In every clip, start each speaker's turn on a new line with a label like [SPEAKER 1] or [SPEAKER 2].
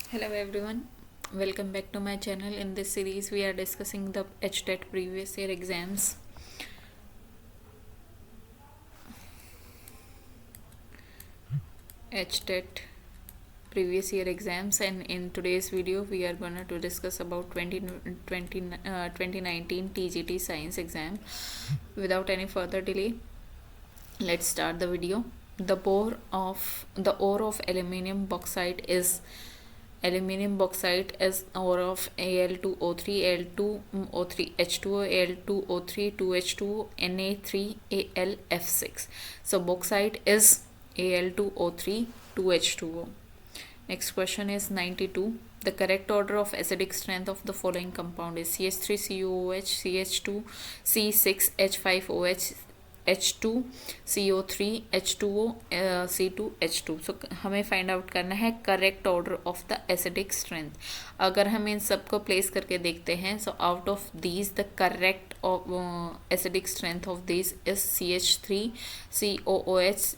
[SPEAKER 1] Hello everyone, welcome back to my channel. In this series, we are discussing the HTET previous year exams. HTET previous year exams, and in today's video, we are gonna to discuss about 2019 TGT Science exam. Without any further delay, let's start the video. The ore of aluminium bauxite is ore of Al2O3, Al2O3, H2O, Al2O3, 2H2O, Na3, AlF6. So bauxite is Al2O3, 2H2O. Next question is 92. The correct order of acidic strength of the following compound is CH3COOH, CH2C6H5OH, H2CO3, H2O, C2H2. सो हमें find out करना है correct order of the acidic strength. अगर हम इन सब को place करके देखते हैं, so out of these the correct acidic strength of these is CH3COOH,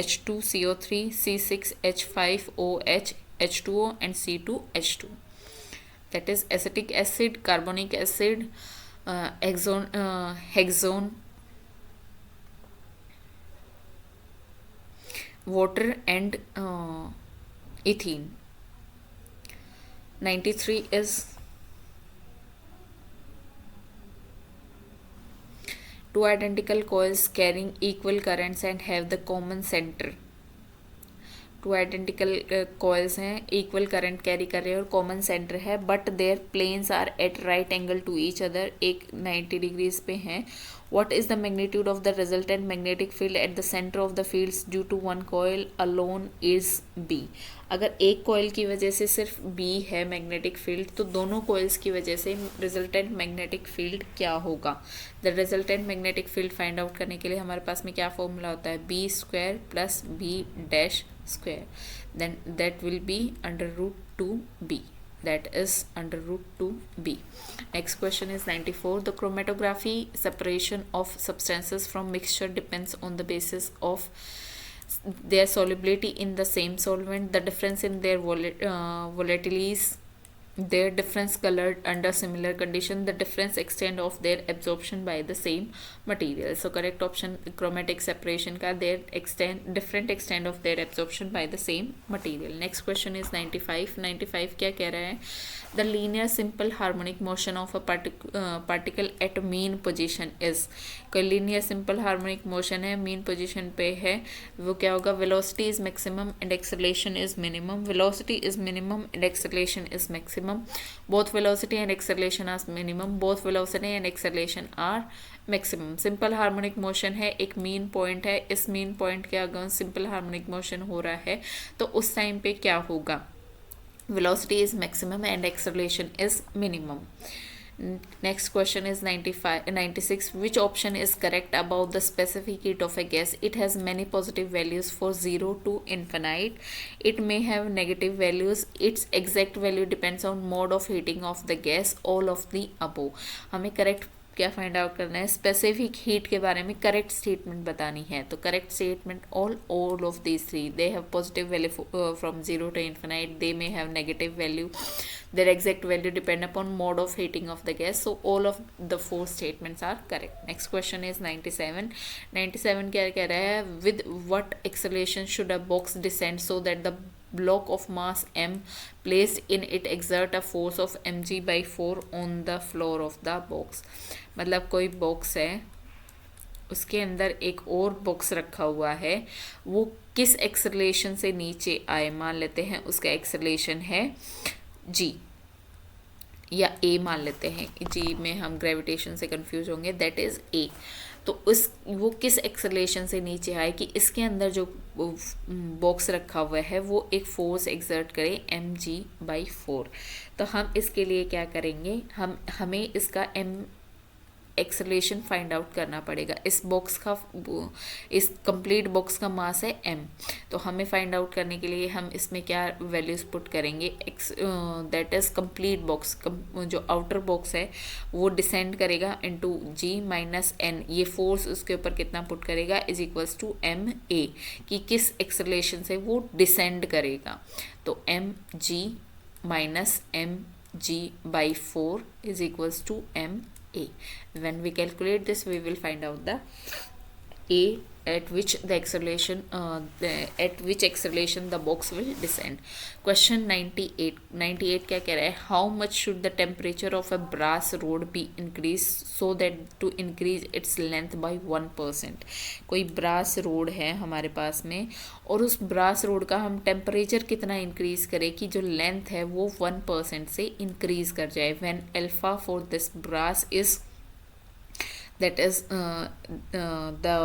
[SPEAKER 1] H2CO3, C6H5OH, H2O and C2H2. That is acetic acid, carbonic acid, hexone, water and ethene. 93 is two identical coils carrying equal currents and have the common center. Two identical coils हैं, equal current carry कर रहे हैं और common centre है, but their planes are at right angle to each other, एक 90 degrees पे हैं. What is the magnitude of the resultant magnetic field at the centre of the fields due to one coil alone is B. अगर एक coil की वजह से सिर्फ B है मैग्नेटिक फील्ड, तो दोनों कॉइल्स की वजह से रिजल्टेंट मैग्नेटिक फील्ड क्या होगा. The resultant magnetic field find out करने के लिए हमारे पास में क्या फॉर्मूला होता है, B square plus B dash square, then that will be under root 2b, that is under root 2b. Next question is 94. The chromatography separation of substances from mixture depends on the basis of their solubility in the same solvent, the difference in their volatilities, their difference colored under similar condition, the difference extent of their absorption by the same material. So correct option chromatic separation का their different extent of their absorption by the same material. Next question is 95. 95 क्या कह रहा है, the linear simple harmonic motion of a particle at mean position is. कोई linear simple harmonic motion है, mean position पे है, वो क्या होगा, velocity is maximum and acceleration is minimum. Velocity is minimum and acceleration is maximum. Both velocity and acceleration are minimum. Both velocity and acceleration are maximum. Simple harmonic motion है, एक mean point है, इस mean point के अगर simple harmonic motion हो रहा है तो उस टाइम पे क्या होगा, velocity is maximum and acceleration is minimum. Next question is 96. Which option is correct about the specific heat of a gas? It has many positive values for 0 to infinite. It may have negative values. Its exact value depends on mode of heating of the gas. All of the above. हमें correct क्या find out करना है, specific heat के बारे में correct statement बतानी है. तो correct statement all of these three, they have positive value from 0 to infinite, they may have negative value, their exact value depend upon mode of heating of the gas. So all of the four statements are correct. Next question is 97. 97 क्या कह रहा है, with what acceleration should a box descend so that the block of mass m placed in it exert a force of mg/4 on the floor of the box. मतलब कोई box है, उसके अंदर एक और बॉक्स रखा हुआ है, वो किस एक्सेलरेशन से नीचे आए, मान लेते हैं उसका एक्सेलरेशन है g या a मान लेते हैं, g में हम ग्रेविटेशन से कंफ्यूज होंगे, दैट इज a. तो वो किस एक्सेलरेशन से नीचे आए कि इसके अंदर जो बॉक्स रखा हुआ है वो एक फोर्स एक्सर्ट करे mg/4. तो हम इसके लिए क्या करेंगे, हमें इसका एक्सेलरेशन फाइंड आउट करना पड़ेगा। इस बॉक्स का, इस कंप्लीट बॉक्स का मास है m, तो हमें फाइंड आउट करने के लिए हम इसमें क्या वैल्यूज पुट करेंगे, x that is complete box, जो आउटर बॉक्स है वो डिसेंड करेगा इनटू g माइनस n, ये फोर्स उसके ऊपर कितना पुट करेगा is equals to m a, कि किस एक्सेलरेशन से वो डिसेंड करेगा। तो m g minus mg by 4 is equals to ma. When we calculate this, we will find out the a at which the acceleration the box will descend. Question 98 क्या कह रहा है, how much should the temperature of a brass rod be increased so that to increase its length by 1%. कोई brass road है हमारे पास में और उस ब्रास रोड का हम टेम्परेचर कितना इंक्रीज करें कि जो लेंथ है वो 1% से इंक्रीज कर जाए। when alpha for this brass is, that is the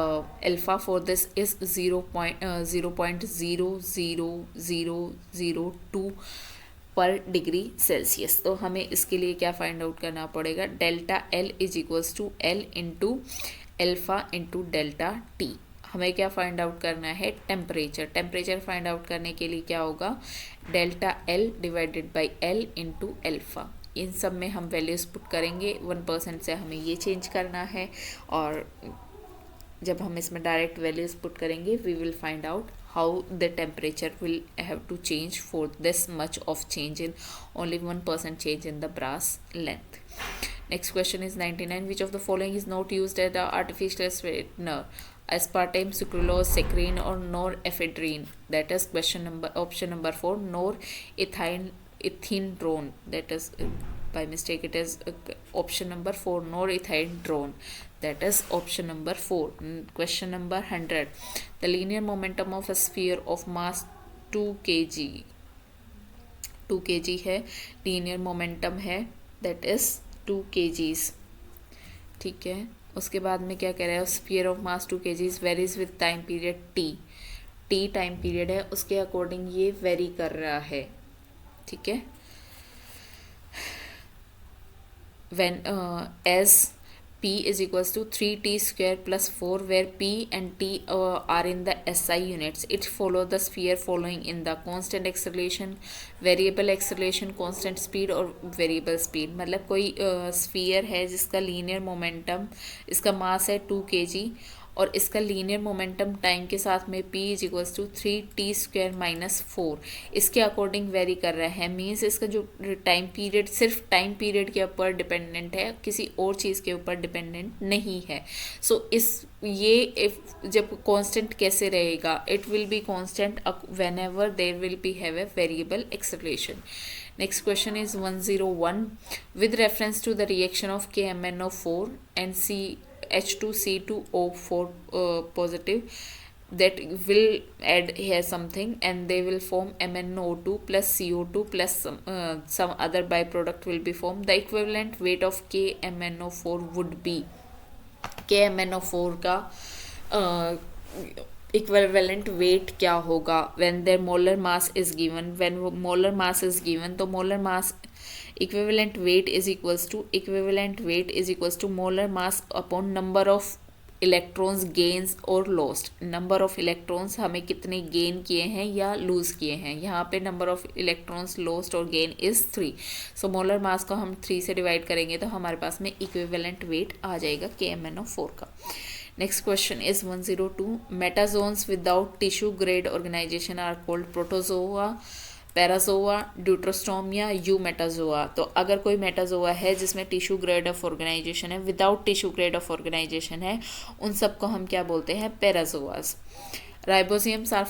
[SPEAKER 1] alpha for this is 0.00002 पर डिग्री सेल्सियस। तो हमें इसके लिए क्या फाइंड आउट करना पड़ेगा, delta L is equals to L into alpha into delta T. हमें क्या फाइंड आउट करना है, टेम्परेचर फाइंड आउट करने के लिए क्या होगा, delta L divided by L into alpha. इन सब में हम वैल्यूज पुट करेंगे, 1% से हमें ये चेंज करना है, और जब हम इसमें डायरेक्ट वैल्यूज पुट करेंगे we will find out how the temperature will have to change for this much of change in only 1% change in the brass length. Next question is 99. Which of the following is not used as the artificial sweetener? Aspartame, sucralose, saccharine or norepinephrine? That is option number 4, norethindrone. That is by mistake it is option number 4, norethindrone. That is option number 4. Question number 100. The linear momentum of a sphere of mass 2 kg है, linear momentum है, that is 2 kgs। ठीक है, उसके बाद में क्या कह रहा है, sphere of mass 2 kgs varies with time period t time period है, उसके अकॉर्डिंग ये वेरी कर रहा है। ठीक है, when as p is equals to 3t square plus 4, where p and t are in the SI units, it follow the sphere following in the constant acceleration, variable acceleration, constant speed और variable speed। मतलब कोई sphere है जिसका linear momentum, इसका मास है 2 kg और इसका linear momentum time के साथ में p is equals to 3t square minus 4 इसके अकॉर्डिंग वेरी कर रहा है। मीन्स इसका जो टाइम पीरियड सिर्फ टाइम पीरियड के ऊपर डिपेंडेंट है, किसी और चीज़ के ऊपर डिपेंडेंट नहीं है। सो ये जब कांस्टेंट कैसे रहेगा, it will be constant whenever there will be have a variable acceleration. Next question is 101. With reference to the reaction of KMnO4 and H2C2O4 positive, that will add here something and they will form MnO2 plus CO2 plus some other byproduct will be formed. The equivalent weight of KMnO4 would be, KMnO4 का equivalent weight क्या होगा when their molar mass is given. When molar mass is given तो molar mass equivalent weight is equals to molar mass upon number of electrons gains और lost. Number of electrons हमें कितने gain किए हैं या loose किए हैं, यहाँ पे नंबर ऑफ इलेक्ट्रॉन्स लॉस्ट और gain is 3। So molar mass को हम 3 से डिवाइड करेंगे तो हमारे पास में इक्विवेलेंट वेट आ जाएगा KMnO4 का। Next question is 102. Metazoans without tissue grade organization are called protozoa, parazoa, deuterostome या eumetazoa। तो अगर कोई मेटाजोआ है जिसमें टिश्यू ग्रेड ऑफ ऑर्गेनाइजेशन है, without tissue grade of organisation है, उन सबको हम क्या बोलते हैं, पैराजोआस। Ribosomes are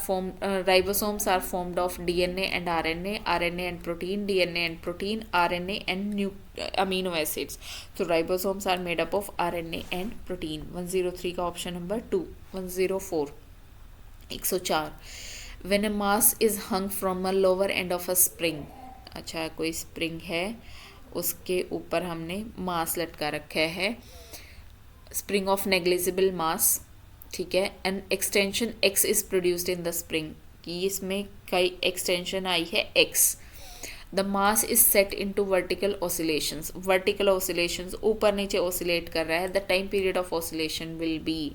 [SPEAKER 1] formed of DNA and RNA, RNA and protein, DNA and protein, RNA and amino acids. So ribosomes are made up of RNA and protein. 103 का option number 2. 104 104. When a mass is hung from a lower end of a spring, अच्छा कोई spring है उसके ऊपर हमने मास लटका रखा है, स्प्रिंग ऑफ नेग्लिजिबल मास, ठीक है, and extension x is produced in the spring, कि इसमें कई एक्सटेंशन आई है x। The mass is set into vertical oscillations, vertical oscillations ऊपर नीचे ऑसिलेट कर रहा है, the time period of oscillation will be,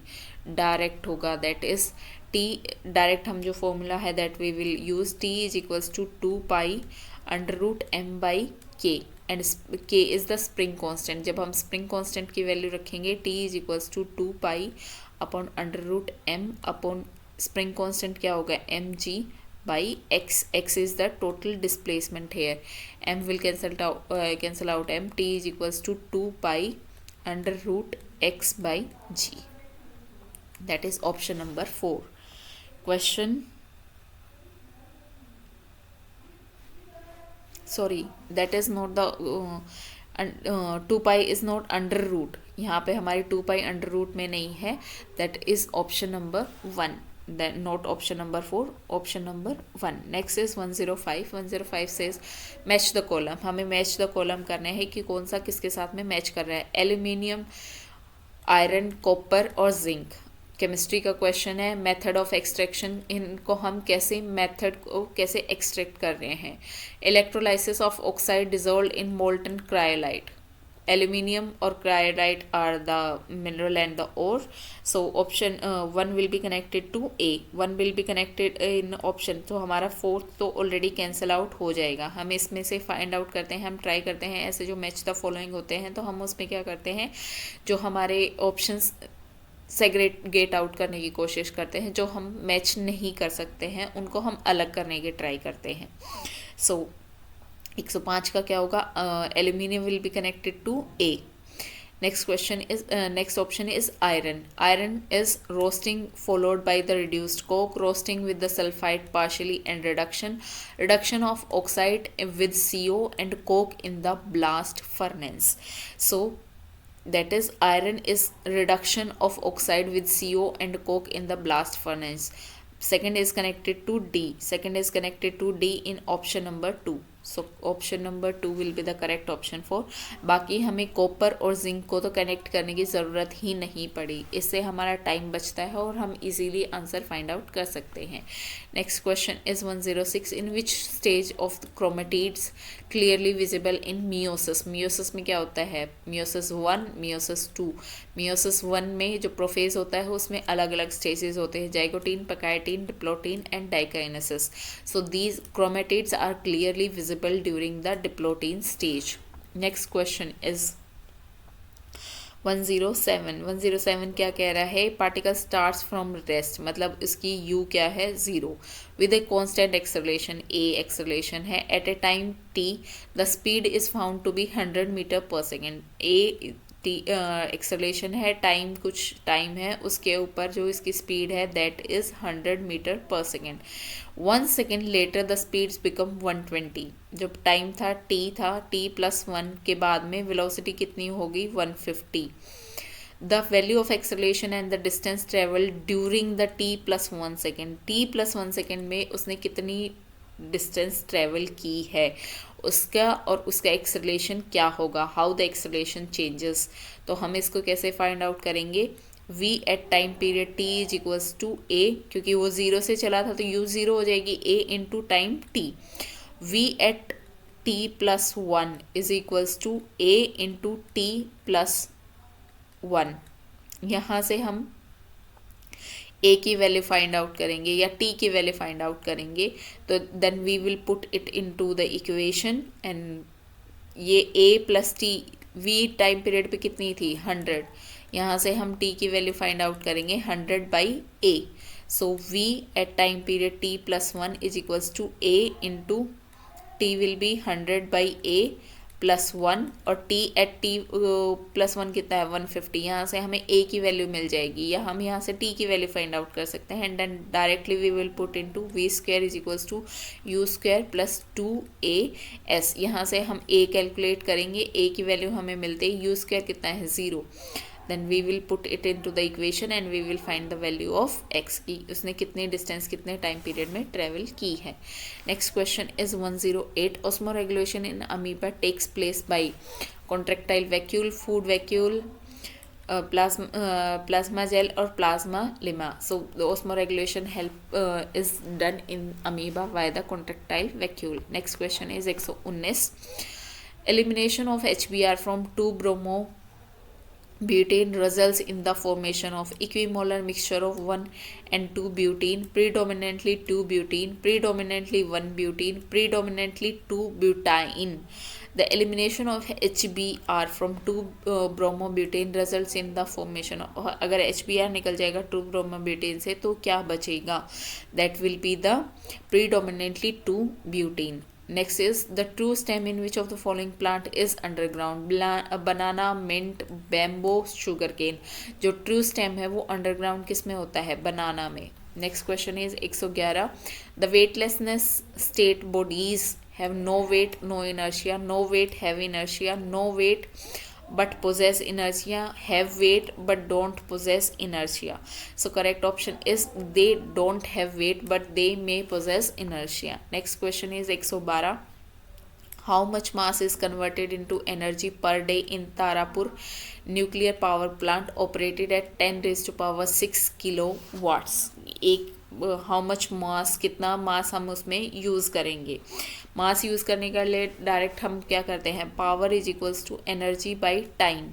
[SPEAKER 1] direct होगा, दैट इज टी, डायरेक्ट हम जो फॉर्मूला है that we will use, T is equals to 2 pi under root M by K, and K is the spring constant. जब हम spring constant की value रखेंगे T is equals to 2 pi upon under root M upon spring constant क्या होगा M G by x, x is the total displacement here, m will cancel out m, t is equals to 2 pi under root x by g, that is option number 4. Question, sorry, that is not the 2 pi is not under root, यहाँ पे हमारी 2 pi under root में नहीं है, that is option number 1, then not option number 4, option number 1. Next is 105. 105 says match the column. हमें match the column करने हैं कि कौन सा किसके साथ में मैच कर रहा है, एल्यूमिनियम, आयरन, कॉपर और जिंक। केमिस्ट्री का क्वेश्चन है, मेथड ऑफ एक्सट्रैक्शन, इनको हम कैसे मेथड को कैसे एक्सट्रैक्ट कर रहे हैं। Electrolysis of oxide dissolve in molten cryolite, aluminium or cryolite are the mineral and the ore, so option 1 will be connected to A, 1 will be connected in option, तो हमारा 4th तो already cancel out हो जाएगा। हम इसमें से find out करते हैं, हम ट्राई करते हैं ऐसे जो मैच द फॉलोइंग होते हैं, तो हम उसमें क्या करते हैं, जो हमारे ऑप्शंस सेग्रेगेट आउट करने की कोशिश करते हैं, जो हम मैच नहीं कर सकते हैं उनको हम अलग करने की ट्राई करते हैं। सो 105 का क्या होगा, aluminium will be connected to A. Next question is, next option is iron, iron is roasting followed by the reduced coke, roasting with the sulphide partially and reduction of oxide with CO and coke in the blast furnace, so that is iron is reduction of oxide with CO and coke in the blast furnace. Second is connected to D, second is connected to D in option number 2, so option number 2 will be the correct option for। बाकी हमें copper और zinc को तो connect करने की ज़रूरत ही नहीं पड़ी, इससे हमारा टाइम बचता है और हम इजीली आंसर फाइंड आउट कर सकते हैं। Next question is 106, in which stage of chromatids clearly visible in meiosis, meiosis में क्या होता है, मियोसिस 1, मियोसिस 2, मियोसिस 1 में जो प्रोफेज होता है उसमें अलग अलग स्टेजेस होते हैं, zygotene, pachytene, diplotene and diakinesis, so these chromatids are clearly visible during the diplotene stage. Next question is 107, 107 क्या कह रहा है, पार्टिकल स्टार्ट्स फ्रॉम रेस्ट, मतलब इसकी U क्या है 0, with a constant acceleration, A acceleration है, at a time T the speed is found to be 100 metre per second, A T acceleration है, टाइम कुछ टाइम है, उसके ऊपर जो इसकी स्पीड है that is 100 metre per second. 1 second later the speeds become 120, जब टाइम था T था, T+1 के बाद में वेलोसिटी कितनी होगी 150। The value of acceleration and the distance travel during the T+1 second, T+1 second में उसने कितनी डिस्टेंस ट्रेवल की है उसका, और उसका एक्सेलरेशन क्या होगा, हाउ द एक्सेलरेशन चेंजेस, तो हम इसको कैसे फाइंड आउट करेंगे, v at time period t is equals to a, क्योंकि वो 0 से चला था तो u 0 हो जाएगी, a into time t, v at t+1 is equals to a into t+1, यहाँ से हम a की वैल्यू फाइंड आउट करेंगे या t की वैल्यू फाइंड आउट करेंगे, तो then we will put it into the equation, and ये a plus t, v time period पे कितनी थी 100, यहाँ से हम t की वैल्यू फाइंड आउट करेंगे 100 by a, so v at time period t+1 is equals to a into t will be 100 by a +1, और t एट t+1 कितना है 150, यहाँ से हमें a की वैल्यू मिल जाएगी, या हम यहाँ से t की वैल्यू फाइंड आउट कर सकते हैं, and then directly we will put into v² is equals to u² plus 2as, यहाँ से हम a कैलकुलेट करेंगे, a की वैल्यू हमें मिलते ही u² कितना है 0, then we will put it into the equation and we will find the value of x, की उसने कितने डिस्टेंस कितने टाइम पीरियड में ट्रेवल की है। Next question is 108, osmoregulation in amoeba takes place by contractile vacuole, food vacuole, plasma gel or plasma lemma. So the osmoregulation help is done in amoeba via the contractile vacuole. Next question is 119. Elimination of HBr from 2-bromo butane results in the formation of equimolar mixture of 1 and 2 butene, predominantly 2 butene, predominantly 1 butene, predominantly 2 butane. The elimination of HBr from 2-bromobutane results in the formation of, अगर HBr निकल जाएगा 2-bromobutane से तो क्या बचेगा? That will be the predominantly 2 butene. Next is the true stem in which of the following plant is underground? Banana, mint, bamboo, sugarcane. जो true stem है वो underground किस में होता है? Banana में. Next question is 111. The weightlessness state bodies have no weight, no inertia, no weight, have inertia, no weight but possess inertia, have weight but don't possess inertia. So correct option is they don't have weight but they may possess inertia. Next question is 112. How much mass is converted into energy per day in Tarapur nuclear power plant operated at 10 raised to power 6 kilowatts? एक how much mass, कितना मास हम उसमें use करेंगे? मास use करने के लिए direct हम क्या करते हैं? Power is equals to energy by time.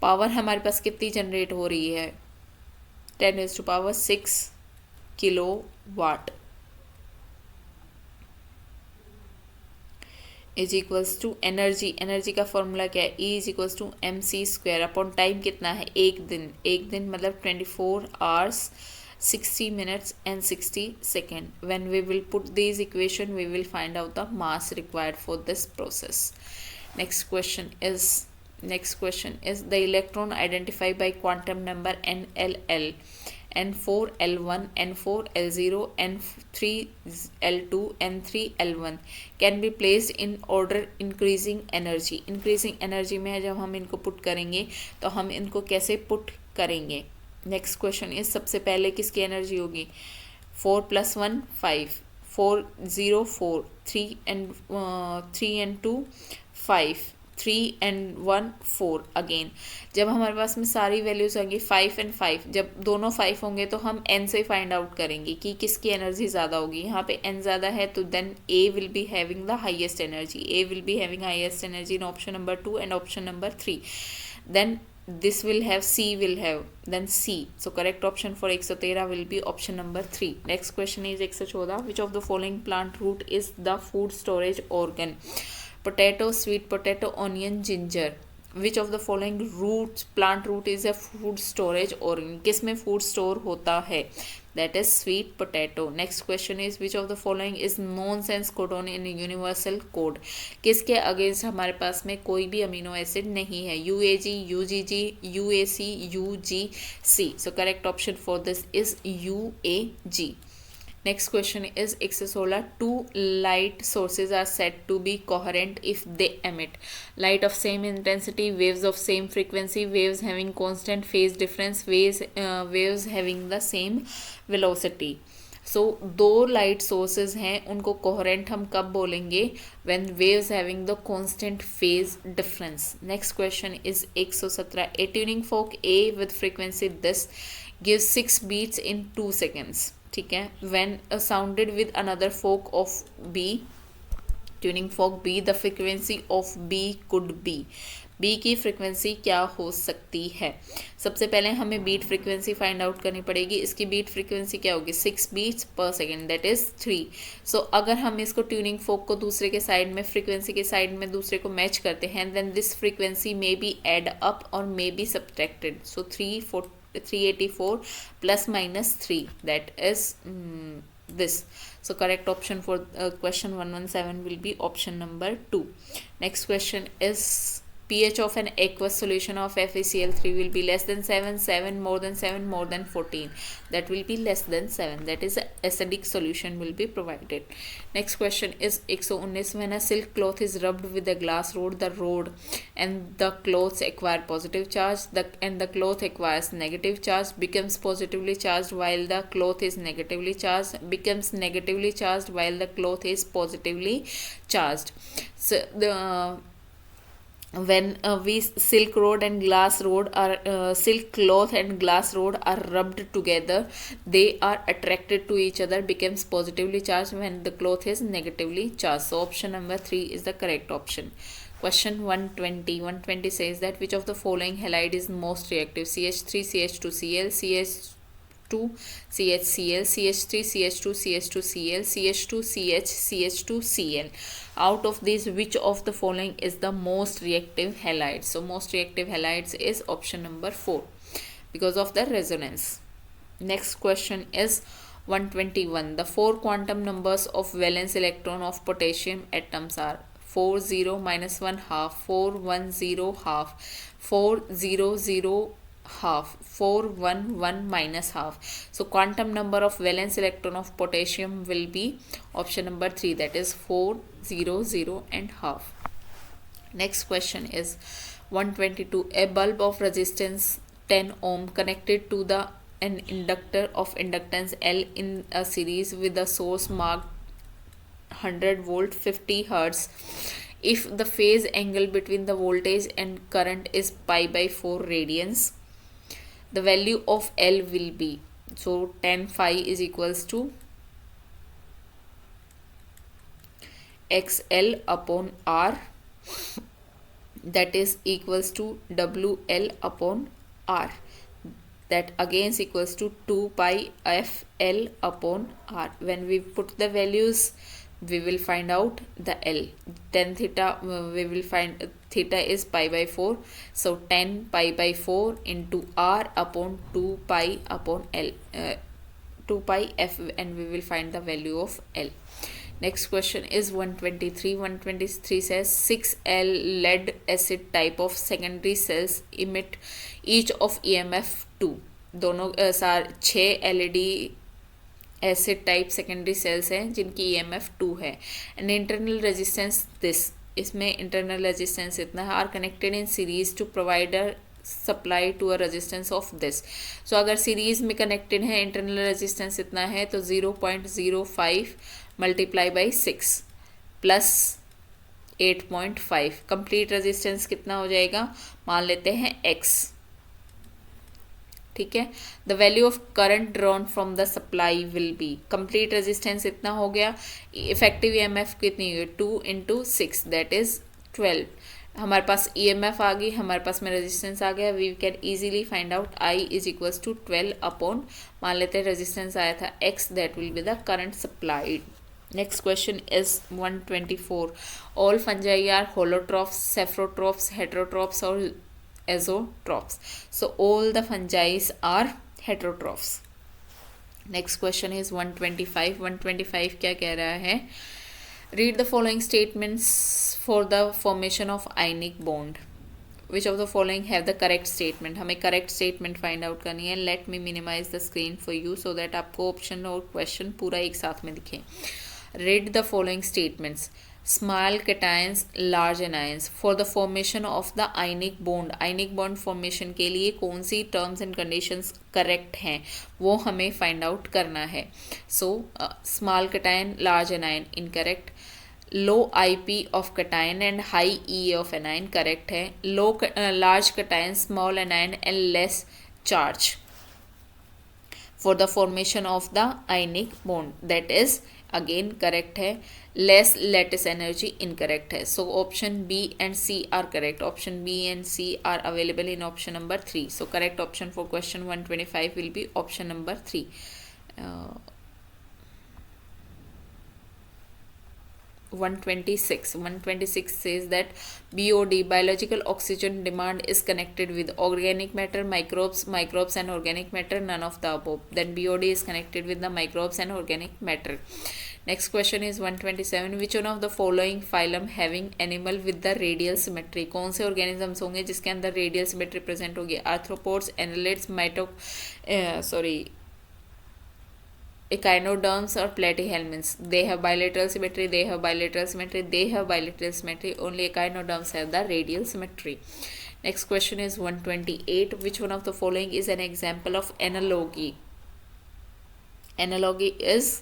[SPEAKER 1] Power हमारे पास कितनी जनरेट हो रही है? 10 raise to power 6 kilowatt is equals to energy. Energy का फॉर्मूला क्या है? E is equals to mc² upon time कितना है? एक दिन. एक दिन मतलब 24 hours 60 minutes and 60 seconds. When we will put these equation, we will find out the mass required for this process. Next question is the electron identified by quantum number NLL, N4L1, N4L0, N3L2, N3L1 can be placed in order increasing energy. Increasing energy में जब हम इनको put करेंगे तो हम इनको कैसे put करेंगे? नेक्स्ट क्वेश्चन इज सबसे पहले किसकी एनर्जी होगी? 4 + 1 5, 4 0 4, 3 and 2 5, 3 and 1 4. अगेन जब हमारे पास में सारी वैल्यूज होंगी 5 and 5, जब दोनों 5 होंगे तो हम n से फाइंड आउट करेंगे कि किसकी एनर्जी ज़्यादा होगी. यहाँ पे n ज़्यादा है तो then A will be having the highest energy. A will be having highest energy in option number 2 and option number 3. Then this will have C will have then C. So correct option for 113 will be option number 3. Next question is 114. Which of the following plant root is the food storage organ? Potato, sweet potato, onion, ginger. Which of the following plant root is a food storage organ? किस में food store होता है? That is sweet potato. Next question is which of the following is nonsense codon in universal code? किसके against हमारे पास में कोई भी amino acid नहीं है? UAG, UGG, UAC, UGC. So correct option for this is UAG. Next question is 116. Two light sources are said to be coherent if they emit light of same intensity, waves of same frequency, waves having constant phase difference, waves having the same velocity. So दो light sources हैं, उनको coherent हम कब बोलेंगे? When waves having the constant phase difference. Next question is 117. A tuning fork A with frequency this gives 6 beats in 2 seconds. ठीक है. When sounded with another fork of B, tuning fork B, the frequency of B could be. B की frequency क्या हो सकती है? सबसे पहले हमें बीट फ्रीक्वेंसी फाइंड आउट करनी पड़ेगी. इसकी बीट फ्रीक्वेंसी क्या होगी? 6 beats per second, that is 3. सो अगर हम इसको ट्यूनिंग फोक को दूसरे के साइड में, फ्रीक्वेंसी के साइड में दूसरे को मैच करते हैं, then this frequency may be add up और may be subtracted. So 384 + -3, that is this. So correct option for question 117 will be option number 2. Next question is pH of an aqueous solution of FeCl3 will be less than 7, 7 more than 7, more than 14. That will be less than 7. That is acidic solution will be provided. Next question is 119. When a silk cloth is rubbed with a glass rod, the rod and the cloth acquire positive charge, and the cloth acquires negative charge, becomes positively charged while the cloth is negatively charged, becomes negatively charged while the cloth is positively charged. So when we silk road and glass road are silk cloth and glass road are rubbed together, they are attracted to each other, becomes positively charged when the cloth is negatively charged. So option number 3 is the correct option. Question 120 says that which of the following halide is most reactive? CH3 CH2Cl, CH2 CHCl, CH3 CH2 CH2Cl, CH2 CH CH2Cl. Out of these, which of the following is the most reactive halide? So most reactive halides is option number 4 because of the resonance. Next question is 121. The four quantum numbers of valence electron of potassium atoms are 4 0 minus 1 half, 4 1 0 half, 4 0 0 half, 4 1 1 minus half. So quantum number of valence electron of potassium will be option number 3, that is 4 0 0 and half. Next question is 122. A bulb of resistance 10 ohm connected to the an inductor of inductance L in a series with a source marked 100 volt 50 hertz. If the phase angle between the voltage and current is pi by 4 radians, the value of L will be, so 10 phi is equals to XL upon R, that is equals to WL upon R, that again is equals to 2 pi FL upon R. When we put the values, we will find out the L. 10 theta, we will find theta is pi by 4, so 10 pi by 4 into R upon 2 pi upon L, 2 pi F, and we will find the value of L. Next question is 123. 123 says 6L lead acid type of secondary cells emit each of EMF 2. दोनों 6 LED acid type secondary cells हैं जिनकी EMF 2 है and internal resistance this, इसमें internal resistance इतना है, are connected in series to provide a supply to a resistance of this. So अगर series में connected है, इंटरनल रेजिस्टेंस इतना है, तो 0.05 multiply by 6 plus 8.5, complete resistance कितना हो जाएगा, मान लेते हैं x. ठीक है. The value of current drawn from the supply will be, complete resistance इतना हो गया, इफेक्टिव EMF कितनी हुई, 2 × 6 दैट इज 12. हमारे पास EMF आ गई, हमारे पास में रेजिस्टेंस आ गया, we can easily find out I is equals to 12 upon, मान लेते हैं रेजिस्टेंस आया था X, that will be the current supplied. Next question is 124. All fungi are holotrophs, saprotrophs, heterotrophs or azotrophs. So all the fungi are heterotrophs. Next question is 125. 125 क्या कह रहा है? Read the following statements for the formation of ionic bond. Which of the following have the correct statement? हमें correct statement find out करनी है. Let me minimize the screen for you so that आपको option और question पूरा एक साथ में दिखे. Read the following statements. Small cations, large anions. For the formation of the ionic bond, ionic bond formation के लिए कौन सी terms and conditions correct हैं वो हमें find out करना है. So small cation, large anion incorrect. Low IP of cation and high EA of anion correct है. Large cation, small anion and less charge for the formation of the ionic bond, that is again correct है. Less lattice energy incorrect है. So option B and C are correct. Option B and C are available in option number 3. So correct option for question 125 will be option number 3. 126. 126 says that BOD, biological oxygen demand, is connected with organic matter, microbes and organic matter, none of the above. Then BOD is connected with the microbes and organic matter. Next question is 127. Which one of the following phylum having animal with the radial symmetry? कौन से organisms होंगे जिसके अंदर radial symmetry present होगी? Arthropods, annelids, echinoderms or platyhelminths. They have bilateral symmetry, they have bilateral symmetry, they have bilateral symmetry. Only echinoderms have the radial symmetry. Next question is 128. Which one of the following is an example of analogy? Analogy is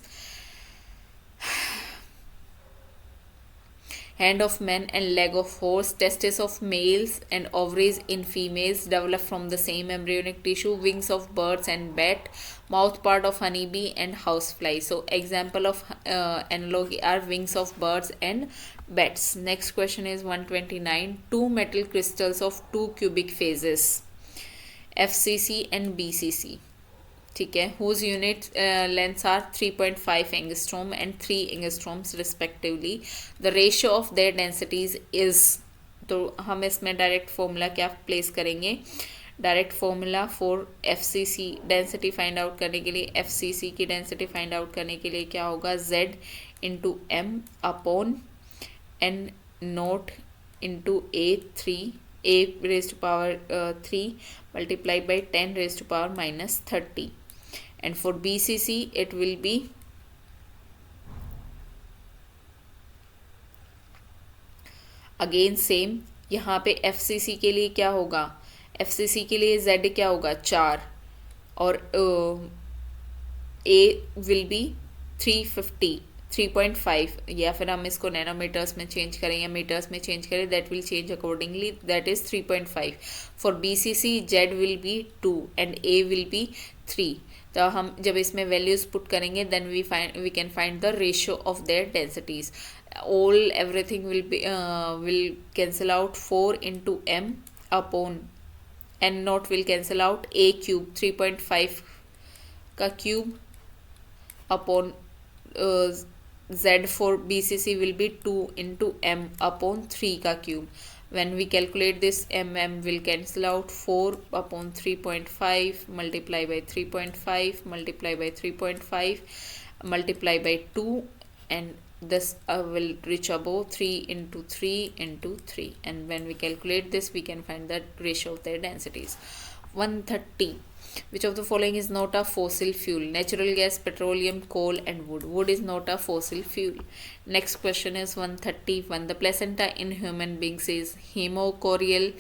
[SPEAKER 1] hand of man and leg of horse, testes of males and ovaries in females develop from the same embryonic tissue, wings of birds and bat, mouth part of honeybee and housefly. So example of analogy are wings of birds and bats. Next question is 129. Two metal crystals of two cubic phases, FCC and BCC, ठीक है, whose unit lengths are 3.5 angstrom and 3 angstroms respectively. The ratio of their densities is, तो हम इसमें direct formula क्या place करेंगे, direct formula for FCC density find out करने के लिए, FCC की डेंसिटी फाइंड आउट करने के लिए क्या होगा, Z into M upon N note into A raised to power 3 multiplied by 10 raised to power minus 30. And for BCC it will be again same. यहाँ पे FCC के लिए क्या होगा, FCC के लिए Z क्या होगा 4 और A विल बी 3.5 या फिर हम इसको नैनोमीटर्स में चेंज करें या मीटर्स में चेंज करें, that will change accordingly, that is 3.5. For BCC Z will be 2 and A will be 3. तो हम जब इसमें वैल्यूज पुट करेंगे then we can find the ratio of their densities. All everything will cancel out 4 into M upon N not will cancel out, A cube 3.5 का cube upon Z for BCC will be 2 into M upon 3 का cube. When we calculate this, M will cancel out, 4 upon 3.5 multiply by 3.5 multiply by 3.5 multiply by 2, and this will reach above 3 into 3 into 3. And when we calculate this, we can find the ratio of their densities. 130. Which of the following is not a fossil fuel? Natural gas, petroleum, coal and wood. Wood is not a fossil fuel. Next question is 131. The placenta in human beings is hemochorial,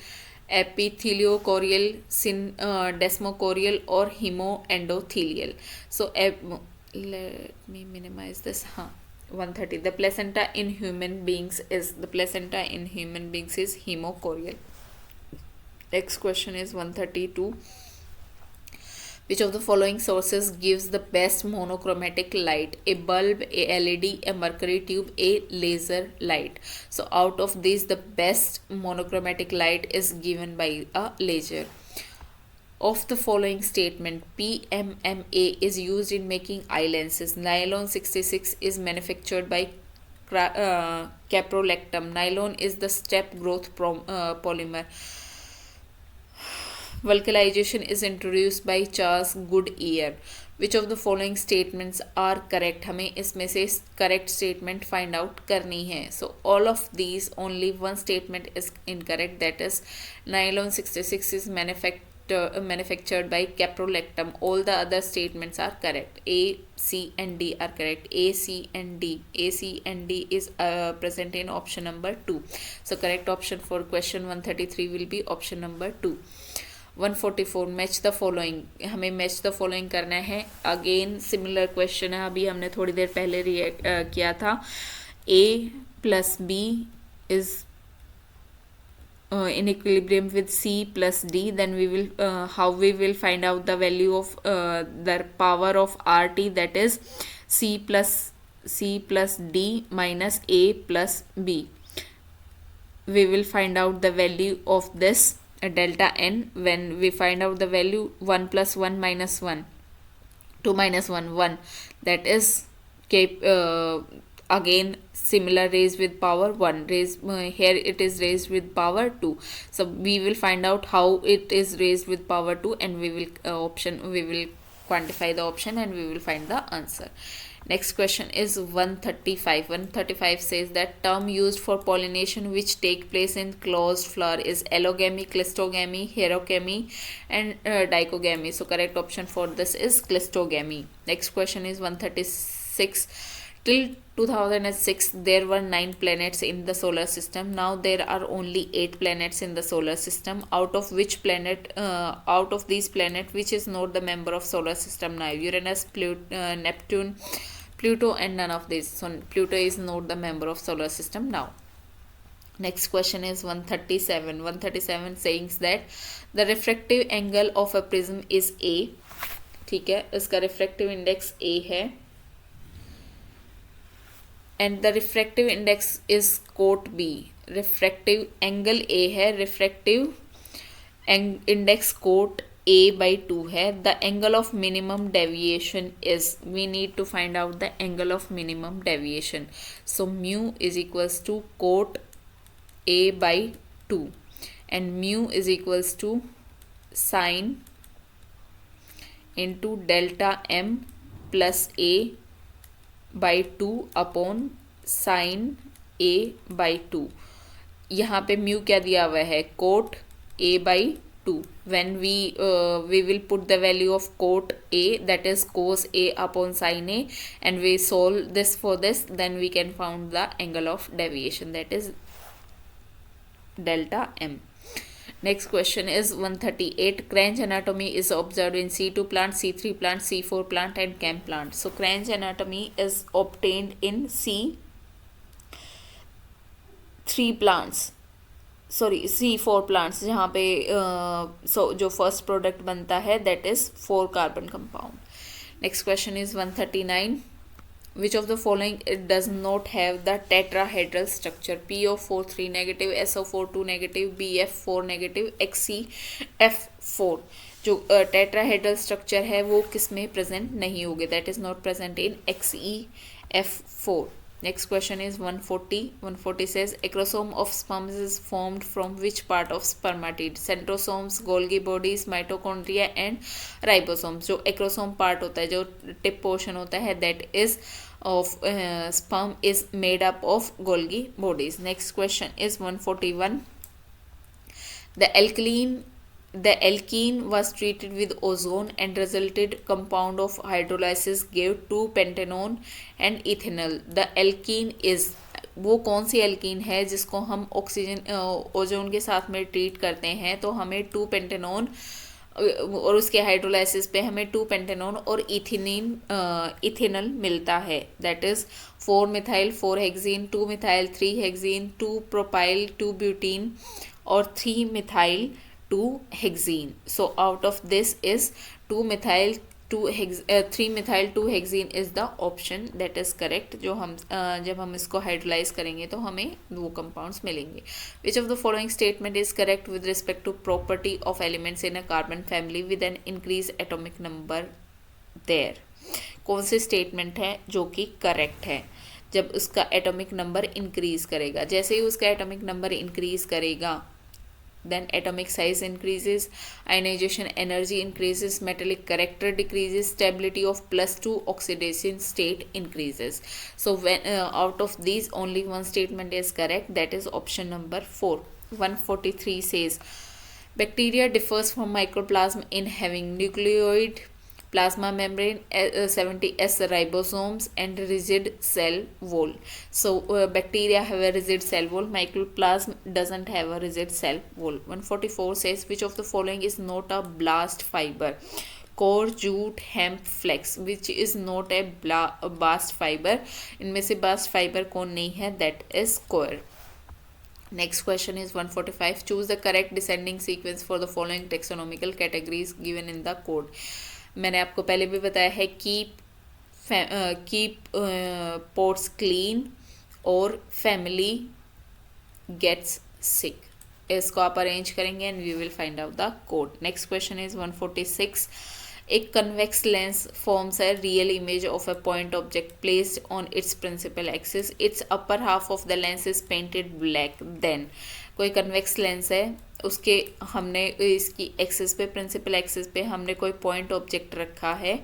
[SPEAKER 1] epitheliochorial, desmochorial or hemoendothelial. So let me minimize this. 130. The placenta in human beings is hemochorial. Next question is 132. Which of the following sources gives the best monochromatic light? A bulb, a LED, a mercury tube, a laser light. So out of these, the best monochromatic light is given by a laser. Of the following statement, PMMA is used in making eye lenses. Nylon 66 is manufactured by caprolactam. Nylon is the step growth polymer. Vulcanization is introduced by Charles Goodyear. Which of the following statements are correct? हमें इसमें से correct statement find out करनी है. So all of these, only one statement is incorrect, that is nylon 66 is manufactured by caprolactam. All the other statements are correct. A, C and D are correct. A, C and D. A, C and D is present in option number 2. So correct option for question 133 will be option number 2. 144. Match the following. हमें match the following करना है. Again similar question है, अभी हमने थोड़ी देर पहले किया था. A plus B is in equilibrium with C plus D. Then we will how we will find out the value of the power of RT, that is C plus D minus A plus B. We will find out the value of this delta n. When we find out the value, 1 plus 1 minus 1, 2 minus 1, 1, that is again similar raised with power 1, here it is raised with power 2. So we will find out how it is raised with power 2, and we will quantify the option and we will find the answer. Next question is 135. 135 says that term used for pollination which take place in closed flower is allogamy, cleistogamy, heterogamy and dichogamy. So correct option for this is cleistogamy. Next question is 136. Till 2006 there were 9 planets in the solar system. Now there are only 8 planets in the solar system. Out of these planets which is not the member of solar system now? Uranus, Neptune, Pluto and none of these. So Pluto is not the member of solar system now. Next question is 137. 137 saying that the refractive angle of a prism is A. ठीक है, इसका refractive index A है and the refractive index is cot B. Refractive angle A है, refractive index cot A by 2 है. The angle of minimum deviation is, we need to find out the angle of minimum deviation. So mu is equals to cot A by 2 and mu is equals to sine into delta m plus A by 2 upon sine A by 2. यहाँ पे mu क्या दिया हुआ है, coat A by 2. When we will put the value of cot A, that is cos A upon sin A, and we solve this for this, then we can find the angle of deviation, that is delta m. Next question is 138. Cranch anatomy is observed in C2 plant, C3 plant, C4 plant and chem plant. So cranch anatomy is obtained in C3 plants, sorry C4 plants, जहाँ पे जो first product बनता है that is 4 carbon compound. Next question is 139. Which of the following it does not have the tetrahedral structure? PO4 3 negative, SO4 2 negative, BF4 negative, XCF4. जो tetrahedral structure है वो किस में प्रेजेंट नहीं होगे, that is not present in XEF4. Next question is 140. 140 says acrosome of sperms is formed from which part of spermatid? Centrosomes, Golgi bodies, mitochondria and ribosomes. जो acrosome part होता है, जो tip portion होता है, that is of sperm is made up of Golgi bodies. Next question is 141. The alkene was treated with ozone and resulted compound of hydrolysis gave 2-pentanone and ethanol. The alkene is, वो कौन सी alkene है जिसको हम oxygen ozone के साथ में treat करते हैं, तो हमें 2-पेंटेनोन और उसके हाइड्रोलाइसिस पे हमें 2-पेंटेनोन और इथेनॉल मिलता है, दैट इज 4-मिथाइल 4-हेक्सीन, 2-मिथाइल 3-हेक्सीन, 2-प्रोपाइल 2-ब्यूटीन और 3-मिथाइल 2-हेक्सीन. So out of this is 3-methyl 2-hexene is the option that is correct. जो हम जब हम इसको हाइड्रोलाइज करेंगे तो हमें वो कंपाउंड्स मिलेंगे. Which of the following statement is correct with respect to property of elements in a carbon family with an increased atomic number there? कौन सी स्टेटमेंट है जो कि करेक्ट है? जब उसका एटॉमिक नंबर इंक्रीज करेगा, जैसे ही उसका एटॉमिक नंबर इंक्रीज करेगा, then atomic size increases, ionization energy increases, metallic character decreases, stability of +2 oxidation state increases. So when out of these only one statement is correct, that is option number 4. 143 says bacteria differs from mycoplasm in having nucleoid plasma membrane, 70S ribosomes and rigid cell wall. So bacteria have a rigid cell wall, mycoplasm doesn't have a rigid cell wall. 144 says which of the following is not a bast fiber? Core, jute, hemp, flax. Which is not a bast fiber? इनमें से bast fiber कौन नहीं है, that is core. Next question is 145. Choose the correct descending sequence for the following taxonomical categories given in the code. मैंने आपको पहले भी बताया है कीप पोट्स क्लीन और फैमिली गेट्स सिक. इसको आप अरेंज करेंगे and we will find out the code. Next question is 146. एक convex lens forms a real image of a point object placed on its principal axis. Its upper half of the lens is painted black. Then कोई convex lens है, उसके हमने इसकी axis पे, principal axis पे हमने कोई पॉइंट ऑब्जेक्ट रखा है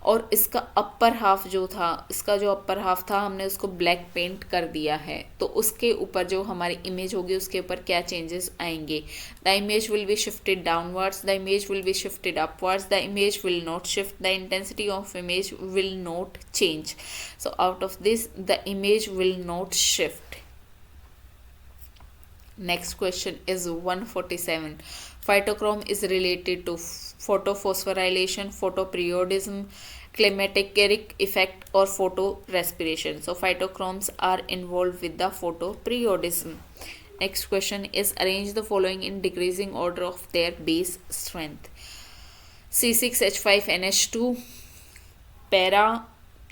[SPEAKER 1] और इसका अपर हाफ जो था, इसका जो अपर हाफ था हमने उसको ब्लैक पेंट कर दिया है, तो उसके ऊपर जो हमारी इमेज होगी उसके ऊपर क्या चेंजेस आएंगे? The image will be shifted downwards, the image will be shifted upwards, the image will not shift, the intensity of image will not change. So out of this the image will not shift. Next question is 147. Phytochrome is related to photophosphorylation, photoperiodism, climacteric effect or photorespiration. So phytochromes are involved with the photoperiodism. Next question is arrange the following in decreasing order of their base strength. C6H5NH2, para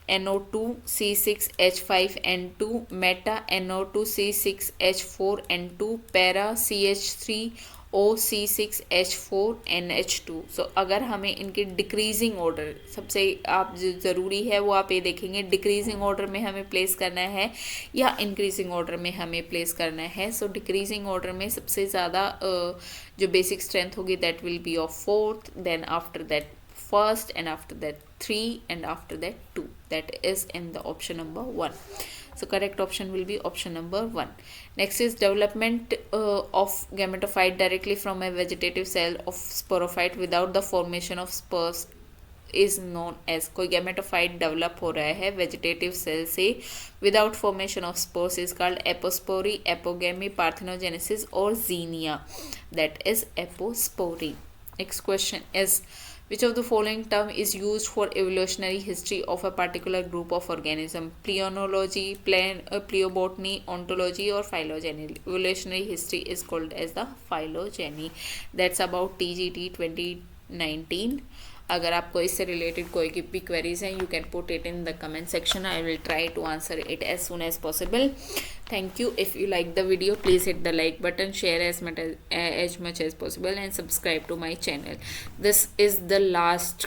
[SPEAKER 1] NO2 C6H5N2, meta NO2 C6H4N2, para CH3O C6H4NH2. सो अगर हमें इनके decreasing order सबसे आप जो ज़रूरी है वो आप ये देखेंगे डिक्रीजिंग ऑर्डर में हमें प्लेस करना है या इंक्रीजिंग ऑर्डर में हमें प्लेस करना है. सो डिक्रीजिंग ऑर्डर में सबसे ज़्यादा जो बेसिक स्ट्रेंथ होगी that will be of fourth, then after that first, and after that 3, and after that 2. That is in the option number 1. So correct option will be option number 1. Next is development of gametophyte directly from a vegetative cell of sporophyte without the formation of spores is known as. कोई gametophyte develop हो रहा है vegetative cell से without formation of spores is called apospory, apogamy, parthenogenesis or xenia. That is apospory. Next question is which of the following term is used for evolutionary history of a particular group of organism? Pleonology, pleobotany, ontology or phylogeny. Evolutionary history is called as the phylogeny. That's about TGT 2019. अगर आपको इससे related कोई भी queries हैं you can put it in the comment section. I will try to answer it as soon as possible. Thank you. If you like the video, please hit the like button, share as much as possible, and subscribe to my channel. This is the last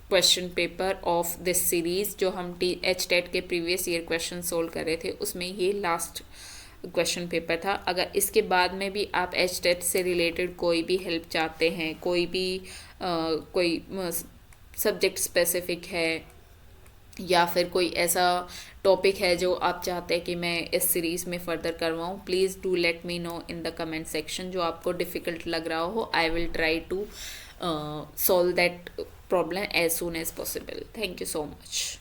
[SPEAKER 1] question paper of this series. जो हम HTET के previous year question solve कर रहे थे उसमें ये last question paper था. अगर इसके बाद में भी आप HTET से रिलेटेड कोई भी हेल्प चाहते हैं, कोई भी कोई सब्जेक्ट स्पेसिफिक है या फिर कोई ऐसा टॉपिक है जो आप चाहते हैं कि मैं इस सीरीज़ में फ़र्दर करवाऊँ, please do let me know in the comment section. जो आपको डिफ़िकल्ट लग रहा हो I will try to solve that problem as soon as possible. Thank you so much.